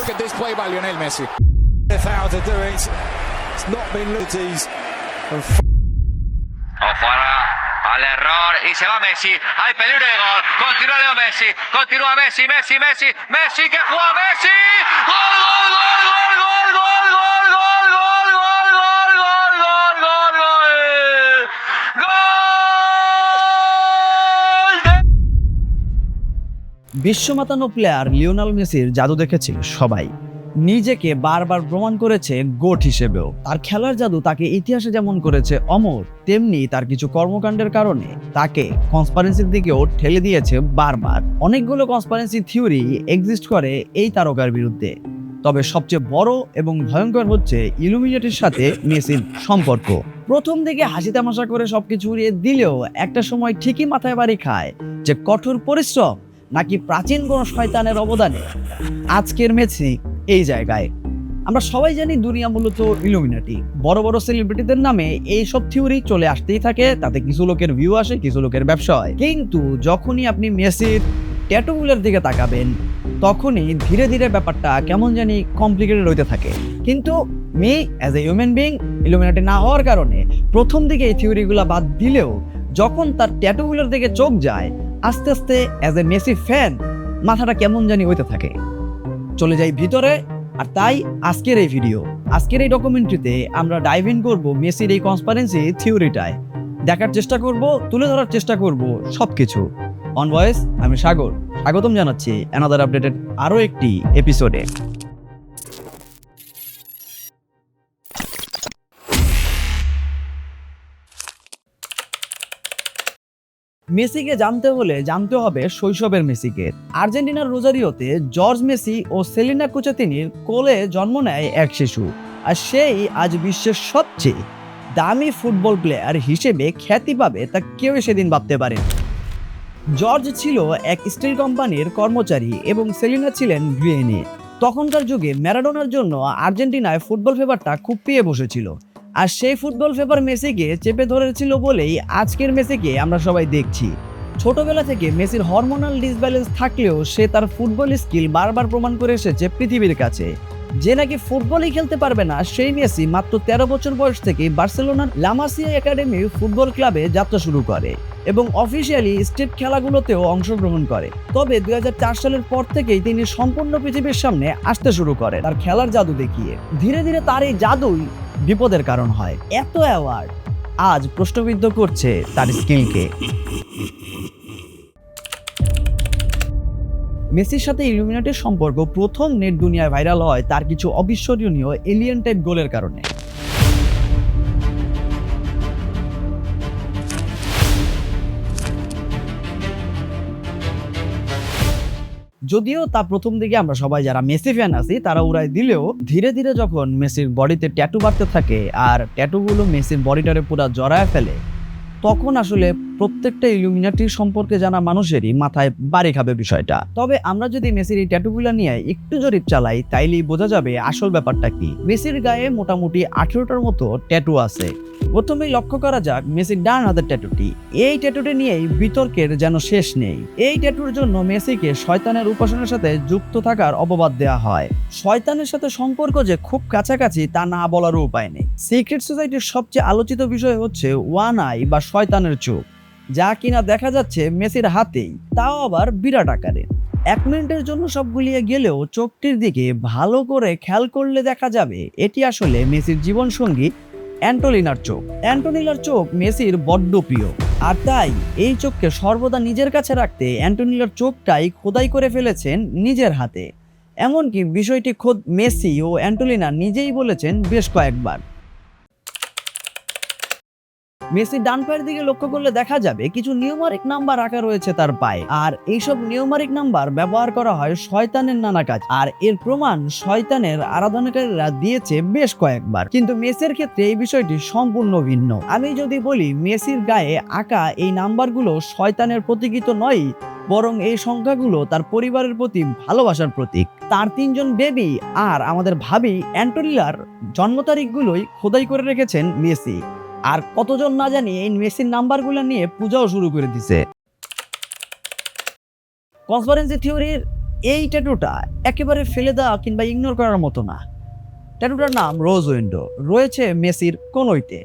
Look at this play by Lionel Messi. How to do it. It's not been liberties. Ojalá al error y se va Messi. Hay peligro de gol. Continúa Leo Messi. Continúa Messi. Messi que juega Messi. Gol, gol, gol, gol, gol, gol, gol, gol, gol, gol, gol, gol, gol, gol, gol. Gol. বিশ্বমাতানো player Lionel মেসির জাদু দেখেছিল সবাই। নিজেকে বারবার প্রমাণ করেছে goat হিসেবেও। তার খেলার জাদু তাকে ইতিহাসে যেমন করেছে অমর, তেমনি তার কিছু কর্মকাণ্ডের কারণে তাকে কনস্পারেন্সির দিকেও ঠেলে দিয়েছে বারবার। অনেকগুলো কনস্পারেন্সি থিওরি এক্সিস্ট করে এই তারকার বিরুদ্ধে, তবে সবচেয়ে বড় এবং ভয়ঙ্কর হচ্ছে ইলুমিনাটির সাথে মেসির সম্পর্ক। প্রথম দিকে হাসি তামাশা করে সবকিছু উড়িয়ে দিলেও একটা সময় ঠিকই মাথায় বাড়ি খায় যে কঠোর পরিশ্রম নাকি প্রাচীন কোনো শয়তানের অবদানে আজকের মেসি এই জায়গায়। আমরা সবাই জানি দুনিয়া মূলত ইলুমিনাটি। বড় বড় সেলিব্রিটিদের নামে এই সব থিওরি চলে আসতেই থাকে, তাতে কিছু লোকের ভিউ আসে, কিছু লোকের ব্যবসা হয়। কিন্তু যখনই আপনি মেসির ট্যাটুগুলোর দিকে তাকাবেন তখনই ধীরে ধীরে ব্যাপারটা কেমন জানি কমপ্লিকেটেড হইতে থাকে। কিন্তু me as a human being Illuminati না হওয়ার কারণে প্রথম দিকে এই থিওরিগুলো বাদ দিলেও যখন তার ট্যাটুগুলোর দিকে চোখ যায় আস্তে আস্তে অ্যাজ এ মেসি ফ্যান মাথাটা কেমন জানি হইতে থাকে। চলে যাই ভিতরে। আর তাই আজকের এই ভিডিও, আজকের এই ডকুমেন্টারিতে আমরা ডাইভ ইন করবো মেসির এই কনস্পারেন্সি থিওরিটায়। দেখার চেষ্টা করব, তুলে ধরার চেষ্টা করব সবকিছু। অন ভয়েস, আমি সাগর, স্বাগতম জানাচ্ছি অ্যানাদার আপডেটেড আরো একটি এপিসোডে। মেসিকে জানতে হলে জানতে হবে শৈশবের মেসিকে। আর্জেন্টিনার রোজারিওতে জর্জ মেসি ও সেলিনা কুচেতিনির কোলে জন্ম নেয় এক শিশু, আর সেই আজ বিশ্বের সবচেয়ে দামি ফুটবল প্লেয়ার হিসেবে খ্যাতি পাবে তা কেউ সেদিন ভাবতে পারেন। জর্জ ছিল এক স্টিল কোম্পানির কর্মচারী এবং সেলিনা ছিলেন গৃহিণী। তখনকার যুগে ম্যারাডোনার জন্য আর্জেন্টিনায় ফুটবল ফেভারটা খুব পেয়ে বসেছিল, আর সেই ফুটবল ফেভার মেসিকে চেপে ধরেছিল বলেই আজকের মেসিকে আমরা সবাই দেখছি। ছোটবেলা থেকে মেসির হরমোনাল ডিসব্যালেন্স থাকলেও সে তার ফুটবল স্কিল বারবার প্রমাণ করে এসেছে পৃথিবীর কাছে। যে নাকি ফুটবলই খেলতে পারবে না সেই মেসি মাত্র 13 বছর বয়স থেকে বার্সেলোনার লামাসিয়া একাডেমি ফুটবল ক্লাবে যাত্রা শুরু করে এবং অফিসিয়ালি স্টেট খেলাগুলোতেও অংশগ্রহণ করে। তবে 2004 সালের পর থেকেই তিনি সম্পূর্ণ পৃথিবীর সামনে আসতে শুরু করে তার খেলার জাদু দেখিয়ে। ধীরে ধীরে তার এই জাদুই বিপদের কারণ হয়। এত অ্যাওয়ার্ড আজ প্রশ্নবিদ্ধ করছে তার স্কিলকে। মেসির সাথে ইলুমিনাটির সম্পর্ক প্রথম নেট দুনিয়ায় ভাইরাল হয় তার কিছু অবিস্মরণীয় এলিয়েন টাইপ গোলের কারণে। যদিও তা প্রথম দিকে আমরা সবাই যারা মেসি ফ্যান আছি তারা উড়াই দিলেও ধীরে ধীরে যখন মেসির বডিতে ট্যাটু বাড়তে থাকে আর ট্যাটুগুলো মেসির বডিটারে পুরো জড়ায় ফেলে তখন আসলে প্রত্যেকটা ইলুমিনাটির সম্পর্কে জানা মানুষেরই মাথায় বাড়ি খাবে বিষয়টা। তবে আমরা যদি মেসির এই ট্যাটুগুলো নিয়ে একটু জরিপ চালাই তাইলেই বোঝা যাবে আসল ব্যাপারটা কি। মেসির গায়ে মোটামুটি 18টার মতো ট্যাটু আছে। প্রথমেই লক্ষ্য করা যাক মেসির ডান হাতের ট্যাটুটি। এই ট্যাটুটি নিয়েই বিতর্কের যেন শেষ নেই। এই ট্যাটুর জন্য মেসিকে শয়তানের উপাসনার সাথে যুক্ত থাকার অপবাদ দেওয়া হয়। শয়তানের সাথে সম্পর্ক যে খুব কাছাকাছি তা না বলারও উপায় নেই। সিক্রেট সোসাইটির সবচেয়ে আলোচিত বিষয় হচ্ছে ওয়ান আই বা শয়তানের চোখ, যা কিনা দেখা যাচ্ছে মেসির হাতেই, তাও আবার বিরাট আকারে। 1 মিনিটের জন্য সব গুলিয়ে গেলেও চোখটির দিকে ভালো করে খেয়াল করলে দেখা যাবে এটি আসলে মেসির জীবনসঙ্গী অ্যান্টোলিনার চোখ। অ্যান্টোনিলার চোখ মেসির বড্ড প্রিয়, আর তাই এই চোখকে সর্বদা নিজের কাছে রাখতে অ্যান্টোনিলার চোখটাই খোদাই করে ফেলেছেন নিজের হাতে। এমনকি বিষয়টি খোদ মেসি ও অ্যান্টোলিনা নিজেই বলেছেন বেশ কয়েকবার। মেসি ডান পায়ের দিকে লক্ষ্য করলে দেখা যাবে কিছু নিউমারিক নাম্বার আঁকা রয়েছে তার পায়ে, আর এইসব নিউমারিক নাম্বার ব্যবহার করা হয় শয়তানের নানা কাজ, আর এর প্রমাণ শয়তানের আরাধনাকারীরা দিয়েছে বেশ কয়েকবার। কিন্তু মেসির ক্ষেত্রে এই বিষয়টি সম্পূর্ণ ভিন্ন। আমি যদি বলি মেসির গায়ে আঁকা এই নাম্বারগুলো শয়তানের প্রতীকিত নয়, বরং এই সংখ্যাগুলো তার পরিবারের প্রতি ভালোবাসার প্রতীক। তার 3 জন বেবি আর আমাদের ভাবি অ্যান্টোনিলার জন্ম তারিখগুলোই খোদাই করে রেখেছেন মেসি। আর কতজন না জানি এই মেসির নাম্বারগুলো নিয়ে পূজাও শুরু করে দিছে। কনস্পারেন্সি থিওরির এই ট্যাটুটা একেবারে ফেলে দেওয়া কিংবা ইগনোর করার মতো না। ট্যাটুটার নাম রোজ উইন্ডো, রয়েছে মেসির কনুইতে।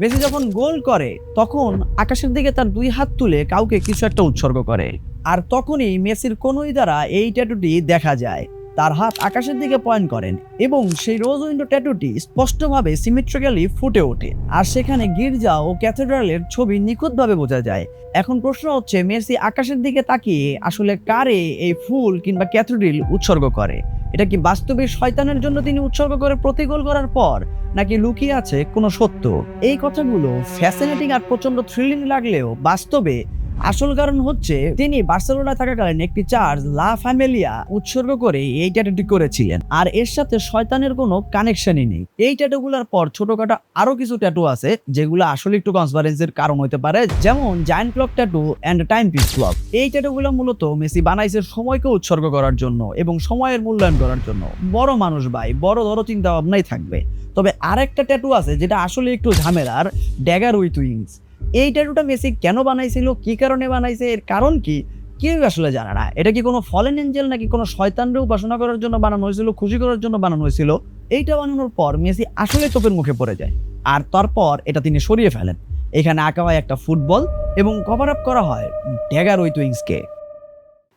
মেসি যখন গোল করে তখন আকাশের দিকে তার 2 হাত তুলে কাউকে কিছু একটা উৎসর্গ করে, আর তখনই মেসির কনুই দ্বারা এই ট্যাটুটি দেখা যায়। তার হাত আকাশের দিকে পয়েন্ট করেন এবং সেই রোজ উইন্ডো ট্যাটুটি স্পষ্টভাবে সিমেট্রিক্যালি ফুটে ওঠে, আর সেখানে গির্জা ও ক্যাথেড্রালের ছবি নিখুঁতভাবে বোঝা যায়। এখন প্রশ্ন হচ্ছে, মেসি আকাশের দিকে তাকিয়ে আসলে কারে এই ফুল কিংবা ক্যাথেড্রাল উৎসর্গ করে? এটা কি বাস্তবে শয়তানের জন্য তিনি উৎসর্গ করে প্রতি গোল করার পর, নাকি লুকিয়ে আছে কোনো সত্য? এই কথাগুলো ফ্যাসিনেটিং আর প্রচন্ড থ্রিলিং লাগলেও বাস্তবে আসল কারণ হচ্ছে তিনি বার্সেলোনায় থাকাকালীন একটি চার্চ লা ফ্যামিলিয়া উৎসর্গ করে এই ট্যাটুটি করেছিলেন, আর এর সাথে শয়তানের কোনো কানেকশনই নেই। এই ট্যাটুগুলোর পর ছোটখাটো আরো কিছু ট্যাটু আছে যেগুলো আসলে একটু কনসপারেন্সির কারণ হতে পারে, যেমন giant clock tattoo and time piece clock. এই ট্যাটুগুলো মূলত মেসি বানাইছে সময়কে উৎসর্গ করার জন্য এবং সময়ের মূল্যায়ন করার জন্য। বড় মানুষ ভাই, বড় ধরো চিন্তা ভাবনাই থাকবে। তবে আরেকটা ট্যাটু আছে যেটা আসলে একটু ঝামেলার, ড্যাগার উইথ উইংস। এই ট্যাটুটা মেসি কেন বানাইছিল, কি কারণে বানাইছে, এর কারণ কি, কেউ আসলে জানে না। এটা কি কোনো ফলেন এঞ্জেল নাকি কোনো শয়তানরে উপাসনা করার জন্য বানানো হয়েছিল, খুশি করার জন্য বানানো হয়েছিল? এইটা বানানোর পর মেসি আসলে তোপের মুখে পড়ে যায়, আর তারপর এটা তিনি সরিয়ে ফেলেন। এখানে আঁকা হয় একটা ফুটবল এবং কভার আপ করা হয় ড্যাগার উইথ উইংসকে।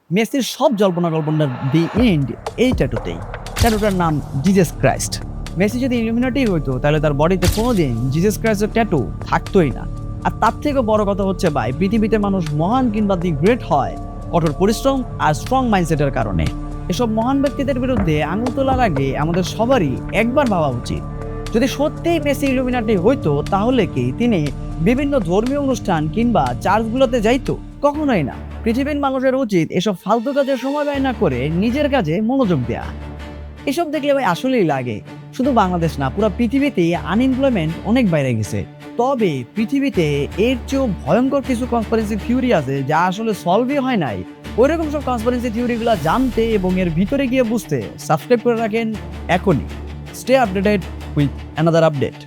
মেসির সব জল্পনা কল্পনার দি এন্ড এই ট্যাটুতেই। ট্যাটুটার নাম জিজাস ক্রাইস্ট। মেসি যদি ইলুমিনাটি হইতো তাহলে তার বডিতে কোনোদিন জিজাস ক্রাইস্টের ট্যাটু থাকতোই না। আর তার থেকে বড় কথা হচ্ছে ভাই, পৃথিবীতে মানুষ মহান কিংবা দি গ্রেট হয় কঠোর পরিশ্রম আর স্ট্রং মাইন্ডসেটের কারণে। এসব মহান ব্যক্তিদের বিরুদ্ধে আঙুল তোলার আগে আমাদের সবারই একবার ভাবা উচিত, যদি সত্যিই মেসি ইলুমিনাটি হইতো তাহলে কি তিনি বিভিন্ন ধর্মীয় অনুষ্ঠান কিংবা চার্চগুলোতে যাইতো? কখনোই না। পৃথিবীর মানুষের উচিত এসব ফালতু কাজে সময় ব্যয় না করে নিজের কাজে মনোযোগ দেয়া। এসব দেখলে ভাই আসলেই লাগে, শুধু বাংলাদেশ না, পুরো পৃথিবীতে আনএমপ্লয়মেন্ট অনেক বাইরে গেছে। তবে পৃথিবীতে এর চেয়েও ভয়ঙ্কর কিছু কনস্পিরেসি থিওরি আছে যা আসলে সলভই হয় নাই। ওইরকম সব কনস্পিরেসি থিওরিগুলো জানতে এবং এর ভিতরে গিয়ে বুঝতে সাবস্ক্রাইব করে রাখেন এখনই। Stay updated with another update.